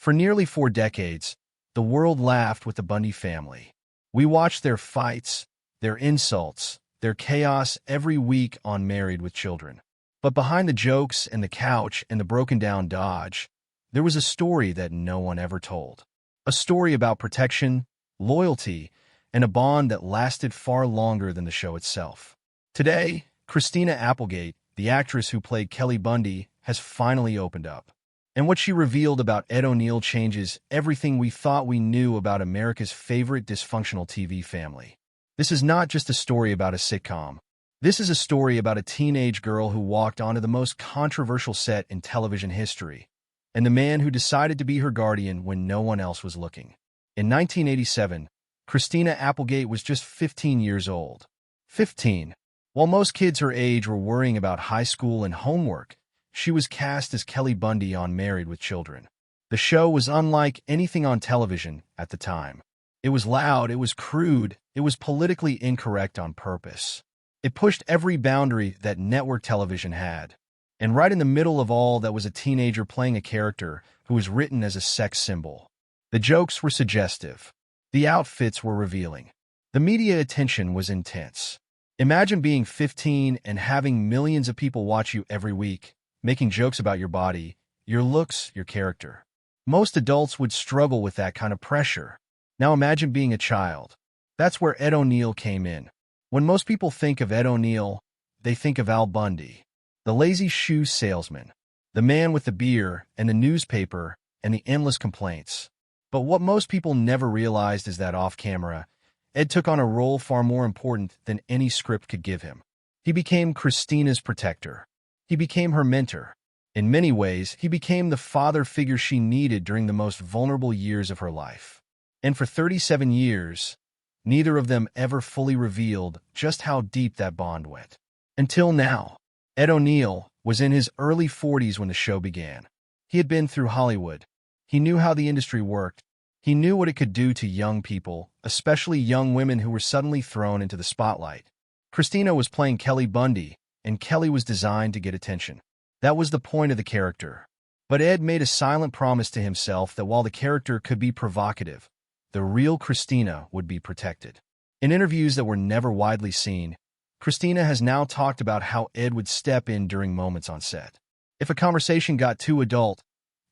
For nearly 4 decades, the world laughed with the Bundy family. We watched their fights, their insults, their chaos every week on Married with Children. But behind the jokes and the couch and the broken-down Dodge, there was a story that no one ever told. A story about protection, loyalty, and a bond that lasted far longer than the show itself. Today, Christina Applegate, the actress who played Kelly Bundy, has finally opened up. And what she revealed about Ed O'Neill changes everything we thought we knew about America's favorite dysfunctional TV family. This is not just a story about a sitcom. This is a story about a teenage girl who walked onto the most controversial set in television history, and the man who decided to be her guardian when no one else was looking. In 1987, Christina Applegate was just 15 years old. 15. While most kids her age were worrying about high school and homework, she was cast as Kelly Bundy on Married with Children. The show was unlike anything on television at the time. It was loud, it was crude, it was politically incorrect on purpose. It pushed every boundary that network television had. And right in the middle of all that was a teenager playing a character who was written as a sex symbol. The jokes were suggestive. The outfits were revealing. The media attention was intense. Imagine being 15 and having millions of people watch you every week, making jokes about your body, your looks, your character. Most adults would struggle with that kind of pressure. Now imagine being a child. That's where Ed O'Neill came in. When most people think of Ed O'Neill, they think of Al Bundy, the lazy shoe salesman, the man with the beer and the newspaper and the endless complaints. But what most people never realized is that off-camera, Ed took on a role far more important than any script could give him. He became Christina's protector. He became her mentor. In many ways, he became the father figure she needed during the most vulnerable years of her life. And for 37 years, neither of them ever fully revealed just how deep that bond went. Until now, Ed O'Neill was in his early 40s when the show began. He had been through Hollywood. He knew how the industry worked. He knew what it could do to young people, especially young women who were suddenly thrown into the spotlight. Christina was playing Kelly Bundy, and Kelly was designed to get attention. That was the point of the character. But Ed made a silent promise to himself that while the character could be provocative, the real Christina would be protected. In interviews that were never widely seen, Christina has now talked about how Ed would step in during moments on set. If a conversation got too adult,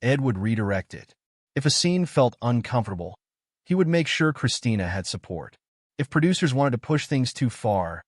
Ed would redirect it. If a scene felt uncomfortable, he would make sure Christina had support. If producers wanted to push things too far,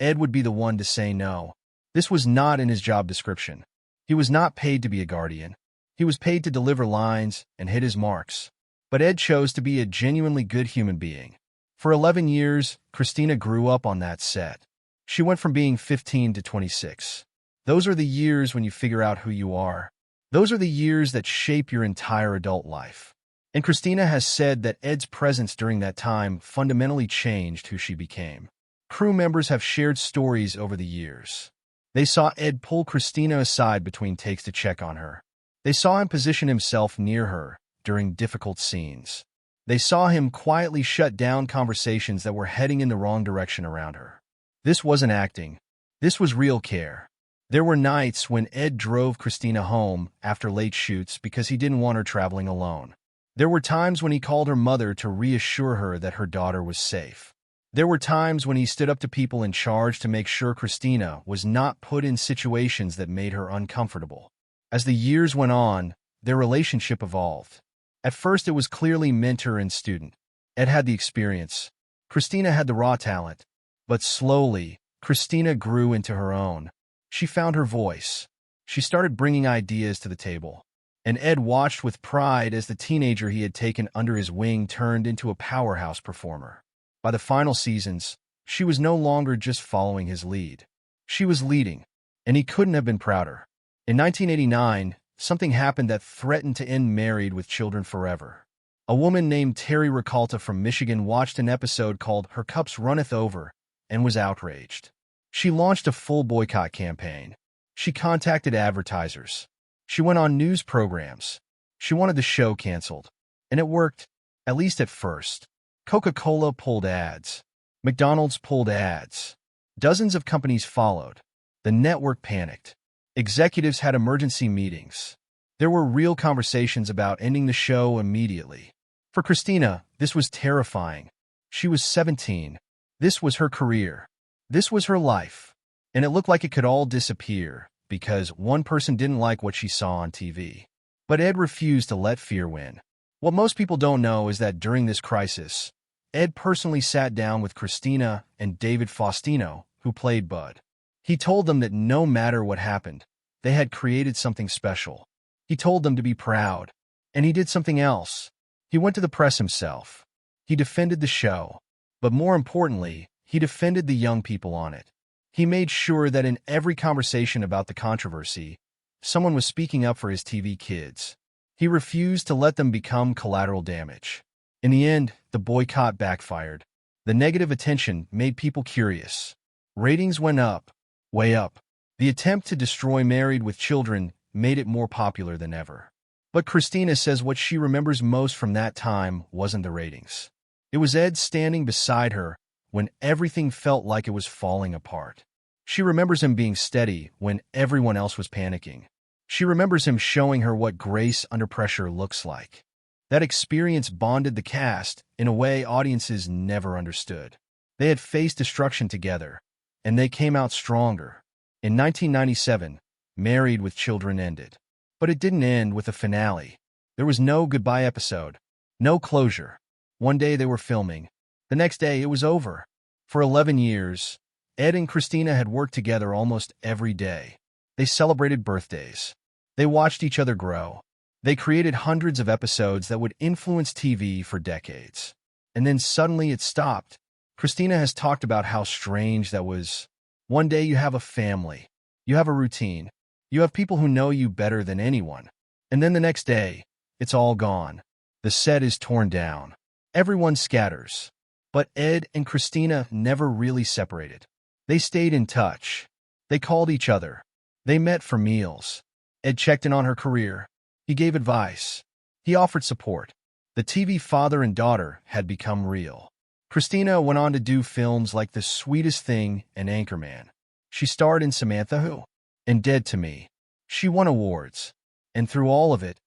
Ed would be the one to say no. This was not in his job description. He was not paid to be a guardian. He was paid to deliver lines and hit his marks. But Ed chose to be a genuinely good human being. For 11 years, Christina grew up on that set. She went from being 15 to 26. Those are the years when you figure out who you are. Those are the years that shape your entire adult life. And Christina has said that Ed's presence during that time fundamentally changed who she became. Crew members have shared stories over the years. They saw Ed pull Christina aside between takes to check on her. They saw him position himself near her during difficult scenes. They saw him quietly shut down conversations that were heading in the wrong direction around her. This wasn't acting. This was real care. There were nights when Ed drove Christina home after late shoots because he didn't want her traveling alone. There were times when he called her mother to reassure her that her daughter was safe. There were times when he stood up to people in charge to make sure Christina was not put in situations that made her uncomfortable. As the years went on, their relationship evolved. At first, it was clearly mentor and student. Ed had the experience. Christina had the raw talent. But slowly, Christina grew into her own. She found her voice. She started bringing ideas to the table. And Ed watched with pride as the teenager he had taken under his wing turned into a powerhouse performer. By the final seasons, she was no longer just following his lead. She was leading, and he couldn't have been prouder. In 1989, something happened that threatened to end Married with Children forever. A woman named Terry Ricalta from Michigan watched an episode called Her Cups Runneth Over and was outraged. She launched a full boycott campaign. She contacted advertisers. She went on news programs. She wanted the show canceled. And it worked, at least at first. Coca-Cola pulled ads. McDonald's pulled ads. Dozens of companies followed. The network panicked. Executives had emergency meetings. There were real conversations about ending the show immediately. For Christina, this was terrifying. She was 17. This was her career. This was her life. And it looked like it could all disappear because one person didn't like what she saw on TV. But Ed refused to let fear win. What most people don't know is that during this crisis, Ed personally sat down with Christina and David Faustino, who played Bud. He told them that no matter what happened, they had created something special. He told them to be proud. And he did something else. He went to the press himself. He defended the show. But more importantly, he defended the young people on it. He made sure that in every conversation about the controversy, someone was speaking up for his TV kids. He refused to let them become collateral damage. In the end, the boycott backfired. The negative attention made people curious. Ratings went up, way up. The attempt to destroy Married with Children made it more popular than ever. But Christina says what she remembers most from that time wasn't the ratings. It was Ed standing beside her when everything felt like it was falling apart. She remembers him being steady when everyone else was panicking. She remembers him showing her what grace under pressure looks like. That experience bonded the cast in a way audiences never understood. They had faced destruction together, and they came out stronger. In 1997, Married with Children ended. But it didn't end with a finale. There was no goodbye episode, no closure. One day they were filming. The next day it was over. For 11 years, Ed and Christina had worked together almost every day. They celebrated birthdays. They watched each other grow. They created hundreds of episodes that would influence TV for decades. And then suddenly it stopped. Christina has talked about how strange that was. One day you have a family. You have a routine. You have people who know you better than anyone. And then the next day, it's all gone. The set is torn down. Everyone scatters. But Ed and Christina never really separated. They stayed in touch. They called each other. They met for meals. Ed checked in on her career. He gave advice. He offered support. The TV father and daughter had become real. Christina went on to do films like The Sweetest Thing and Anchorman. She starred in Samantha Who and Dead to Me. She won awards. And through all of it,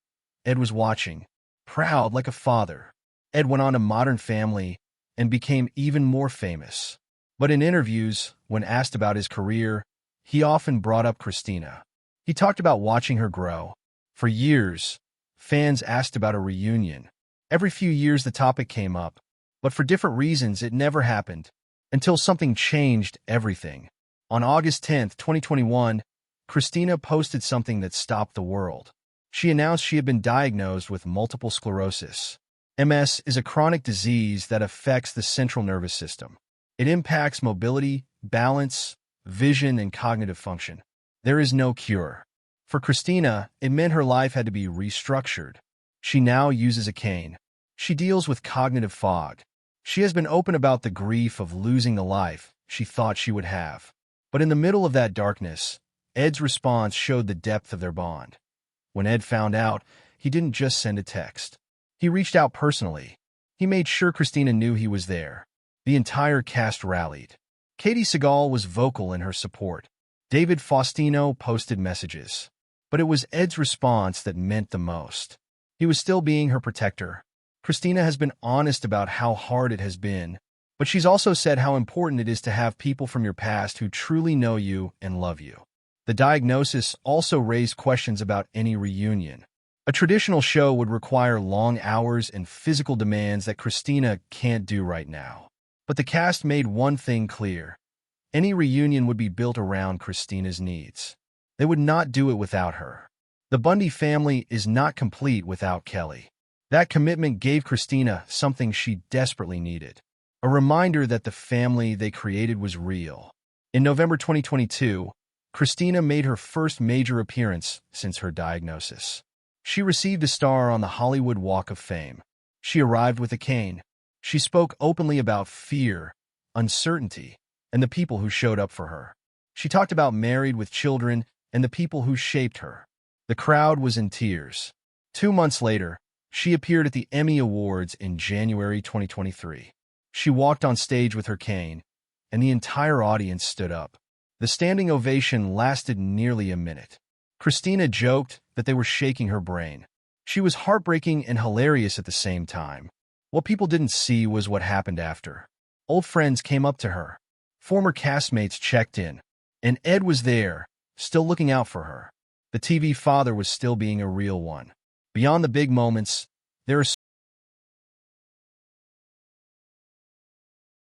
Ed was watching, proud like a father. Ed went on to Modern Family and became even more famous. But in interviews, when asked about his career, he often brought up Christina. He talked about watching her grow. For years, fans asked about a reunion. Every few years the topic came up, but for different reasons it never happened, until something changed everything. On August 10, 2021, Christina posted something that stopped the world. She announced she had been diagnosed with multiple sclerosis. MS is a chronic disease that affects the central nervous system. It impacts mobility, balance, vision, and cognitive function. There is no cure. For Christina, it meant her life had to be restructured. She now uses a cane. She deals with cognitive fog. She has been open about the grief of losing the life she thought she would have. But in the middle of that darkness, Ed's response showed the depth of their bond. When Ed found out, he didn't just send a text. He reached out personally. He made sure Christina knew he was there. The entire cast rallied. Katie Segal was vocal in her support. David Faustino posted messages. But it was Ed's response that meant the most. He was still being her protector. Christina has been honest about how hard it has been, but she's also said how important it is to have people from your past who truly know you and love you. The diagnosis also raised questions about any reunion. A traditional show would require long hours and physical demands that Christina can't do right now. But the cast made one thing clear. Any reunion would be built around Christina's needs. They would not do it without her. The Bundy family is not complete without Kelly. That commitment gave Christina something she desperately needed. A reminder that the family they created was real. In November 2022, Christina made her first major appearance since her diagnosis. She received a star on the Hollywood Walk of Fame. She arrived with a cane. She spoke openly about fear, uncertainty, and the people who showed up for her. She talked about Married with Children and the people who shaped her. The crowd was in tears. 2 months later, she appeared at the Emmy Awards in January 2023. She walked on stage with her cane, and the entire audience stood up. The standing ovation lasted nearly a minute. Christina joked that they were shaking her brain. She was heartbreaking and hilarious at the same time. What people didn't see was what happened after. Old friends came up to her. Former castmates checked in. And Ed was there, still looking out for her. The TV father was still being a real one. Beyond the big moments, there are